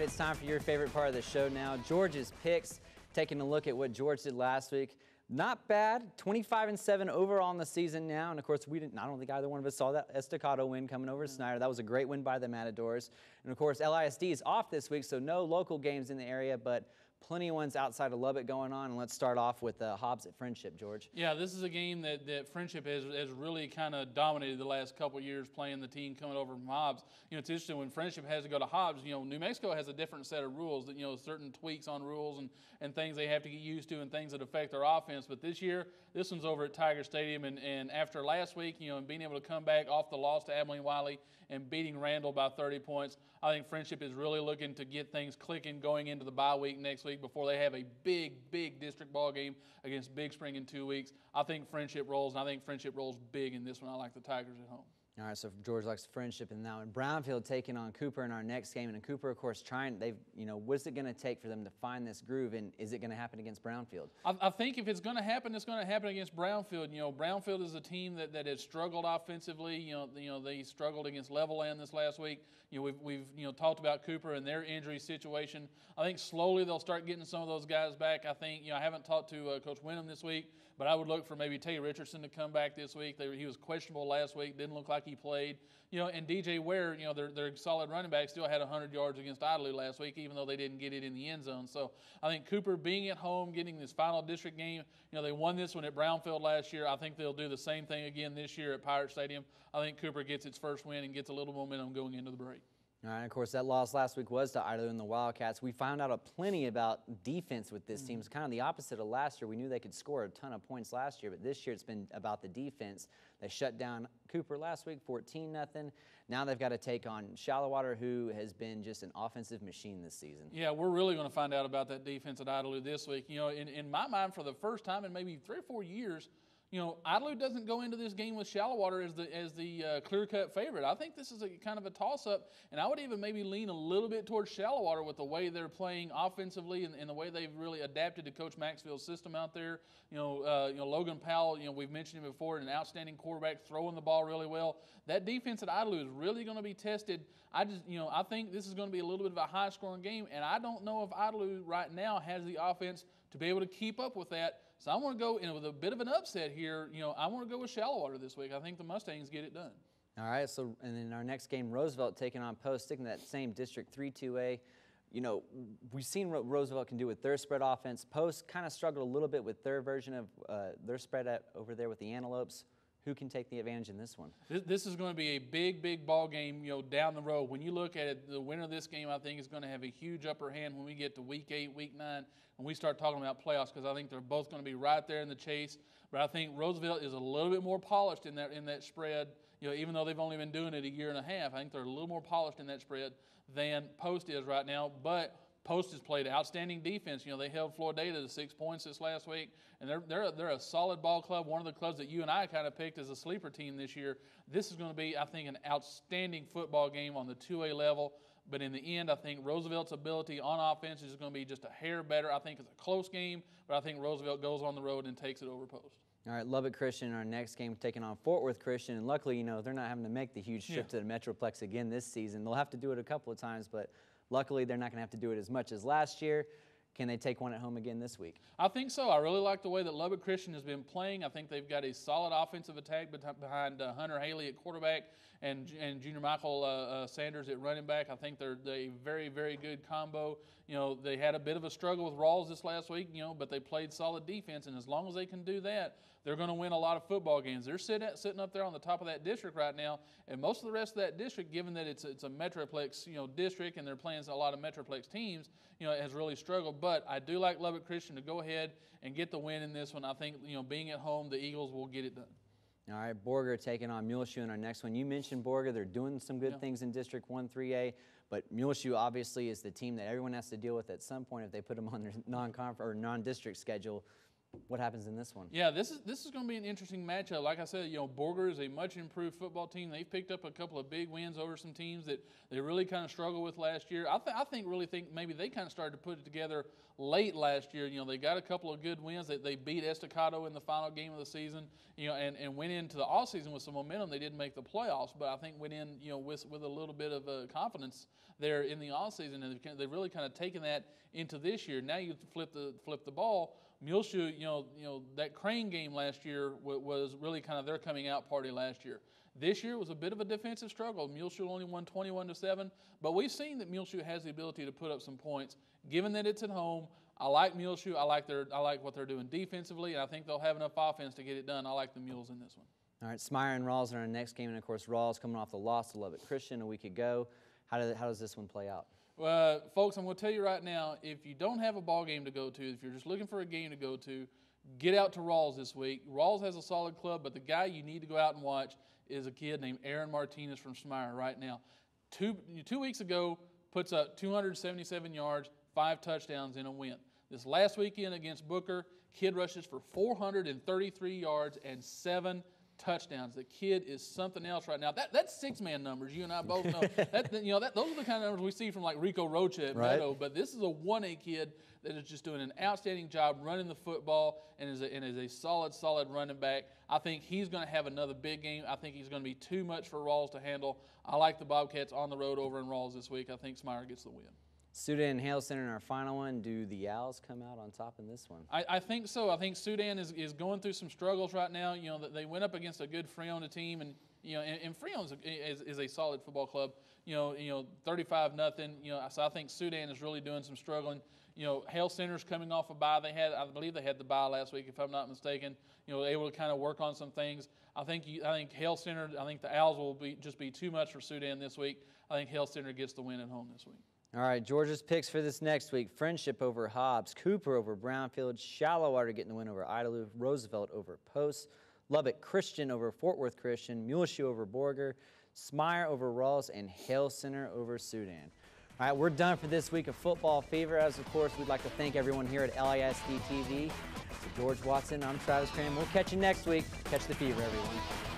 right, it's time for your favorite part of the show now, George's picks. Taking a look at what George did last week. Not bad, 25-7 overall in the season now. And of course, I don't think either one of us saw that Estacado win coming over Snyder. That was a great win by the Matadors. And of course, LISD is off this week, so no local games in the area, but plenty of ones outside of Lubbock going on. And let's start off with Hobbs at Friendship, George. Yeah, this is a game that Friendship has really kind of dominated the last couple of years, playing the team coming over from Hobbs. You know, it's interesting when Friendship has to go to Hobbs. You know, New Mexico has a different set of rules, that, you know, certain tweaks on rules and things they have to get used to and things that affect their offense. But this year, this one's over at Tiger Stadium, and after last week, you know, and being able to come back off the loss to Abilene Wiley and beating Randall by 30 points, I think Friendship is really looking to get things clicking going into the bye week next week before they have a big district ball game against Big Spring in 2 weeks. I think Friendship rolls, and I think Friendship rolls big in this one. I like the Tigers at home. All right, so George likes Friendship in that one. Brownfield taking on Cooper in our next game, and Cooper, of course, what's it going to take for them to find this groove, and is it going to happen against Brownfield? I think if it's going to happen, it's going to happen against Brownfield. You know, Brownfield is a team that has struggled offensively. You know, they struggled against Levelland this last week. You know, we've talked about Cooper and their injury situation. I think slowly they'll start getting some of those guys back. I think, you know, I haven't talked to Coach Wyndham this week, but I would look for maybe Tay Richardson to come back this week. He was questionable last week, didn't look like he played. You know, and DJ Ware, you know, their solid running back, still had 100 yards against Idalou last week, even though they didn't get it in the end zone. So I think Cooper being at home, getting this final district game, you know, they won this one at Brownfield last year. I think they'll do the same thing again this year at Pirate Stadium. I think Cooper gets its first win and gets a little momentum going into the break. All right, of course, that loss last week was to Idalou and the Wildcats. We found out plenty about defense with this team. It's kind of the opposite of last year. We knew they could score a ton of points last year, but this year it's been about the defense. They shut down Cooper last week, 14-0. Now they've got to take on Shallowater, who has been just an offensive machine this season. Yeah, we're really going to find out about that defense at Idalou this week. You know, in my mind, for the first time in maybe 3 or 4 years, you know, Idalou doesn't go into this game with Shallowater as the clear-cut favorite. I think this is a kind of a toss-up, and I would even maybe lean a little bit towards Shallowater with the way they're playing offensively and the way they've really adapted to Coach Maxfield's system out there. You know, Logan Powell, you know, we've mentioned him before, an outstanding quarterback, throwing the ball really well. That defense at Idalou is really going to be tested. I think this is going to be a little bit of a high-scoring game, and I don't know if Idalou right now has the offense to be able to keep up with that. So I want to go with a bit of an upset here. You know, I want to go with Shallowater this week. I think the Mustangs get it done. All right, so and then our next game, Roosevelt taking on Post, sticking to that same District 3-2A. You know, we've seen what Roosevelt can do with their spread offense. Post kind of struggled a little bit with their version of their spread over there with the Antelopes. Who can take the advantage in this one? This is going to be a big ball game, you know, down the road. When you look at it, the winner of this game, I think, is going to have a huge upper hand when we get to Week 8, Week 9, and we start talking about playoffs, because I think they're both going to be right there in the chase. But I think Roosevelt is a little bit more polished in that spread. You know, even though they've only been doing it a year and a half, I think they're a little more polished in that spread than Post is right now. But Post has played outstanding defense. You know, they held Floridata to 6 points this last week, and they're a solid ball club, one of the clubs that you and I kind of picked as a sleeper team this year. This is going to be, I think, an outstanding football game on the 2A level. But in the end, I think Roosevelt's ability on offense is going to be just a hair better. I think it's a close game, but I think Roosevelt goes on the road and takes it over Post. All right, Lubbock Christian in our next game, taking on Fort Worth Christian. And luckily, you know, they're not having to make the huge trip to the Metroplex again this season. They'll have to do it a couple of times, but luckily they're not going to have to do it as much as last year. Can they take one at home again this week? I think so. I really like the way that Lubbock Christian has been playing. I think they've got a solid offensive attack behind Hunter Haley at quarterback and Junior Michael Sanders at running back. I think they're a very good combo. You know, they had a bit of a struggle with Rawls this last week, you know, but they played solid defense, and as long as they can do that, they're going to win a lot of football games. They're sitting up there on the top of that district right now, and most of the rest of that district, given that it's a Metroplex, you know, district, and they're playing a lot of Metroplex teams, you know, it has really struggled. But I do like Lubbock Christian to go ahead and get the win in this one. I think, you know, being at home, the Eagles will get it done. All right, Borger taking on Muleshoe in our next one. You mentioned Borger. They're doing some good things in District 1-3A, but Muleshoe obviously is the team that everyone has to deal with at some point if they put them on their non-district schedule. What happens in this one? Yeah, this is going to be an interesting matchup. Like I said, Borger is a much improved football team. They've picked up a couple of big wins over some teams that they really kind of struggled with last year. I think maybe they kind of started to put it together late last year. They got a couple of good wins. They beat Estacado in the final game of the season. And went into the off season with some momentum. They didn't make the playoffs, but I think went in with a little bit of confidence there in the off season, and they've really kind of taken that into this year. Now you flip the ball. Muleshoe, that Crane game last year was really kind of their coming out party last year. This year was a bit of a defensive struggle. Muleshoe only won 21-7, but we've seen that Muleshoe has the ability to put up some points. Given that it's at home, I like Muleshoe. I like what they're doing defensively, and I think they'll have enough offense to get it done. I like the Mules in this one. All right, Smyre and Rawls are in our next game, and of course Rawls coming off the loss to Lubbock Christian a week ago. How does this one play out? Folks, I'm going to tell you right now, if you don't have a ball game to go to, if you're just looking for a game to go to, get out to Rawls this week. Rawls has a solid club, but the guy you need to go out and watch is a kid named Aaron Martinez from Smyre right now. 2 weeks ago, puts up 277 yards, 5 touchdowns in a win. This last weekend against Booker, kid rushes for 433 yards and 7 touchdowns. The kid is something else right now. That's six-man numbers. You and I both know. Those are the kind of numbers we see from like Rico Rocha at Meadow. But this is a 1A kid that is just doing an outstanding job running the football and is a solid running back. I think he's going to have another big game. I think he's going to be too much for Rawls to handle. I like the Bobcats on the road over in Rawls this week. I think Smyre gets the win. Soudan and Hale Center in our final one. Do the Owls come out on top in this one? I think so. I think Soudan is going through some struggles right now. They went up against a good Freona team, and Freona is a solid football club. 35-0. So I think Soudan is really doing some struggling. Hale Center's coming off a bye. I believe they had the bye last week, if I'm not mistaken. Able to kind of work on some things. I think Hale Center. I think the Owls will just be too much for Soudan this week. I think Hale Center gets the win at home this week. All right, Georgia's picks for this next week. Friendship over Hobbs, Cooper over Brownfield, Shallowater getting the win over Idalou, Roosevelt over Post, Lubbock Christian over Fort Worth Christian, Muleshoe over Borger, Smyre over Rawls, and Hale Center over Soudan. All right, we're done for this week of Football Fever. As, of course, we'd like to thank everyone here at LISD TV. For George Watson, I'm Travis Cram. We'll catch you next week. Catch the fever, everyone.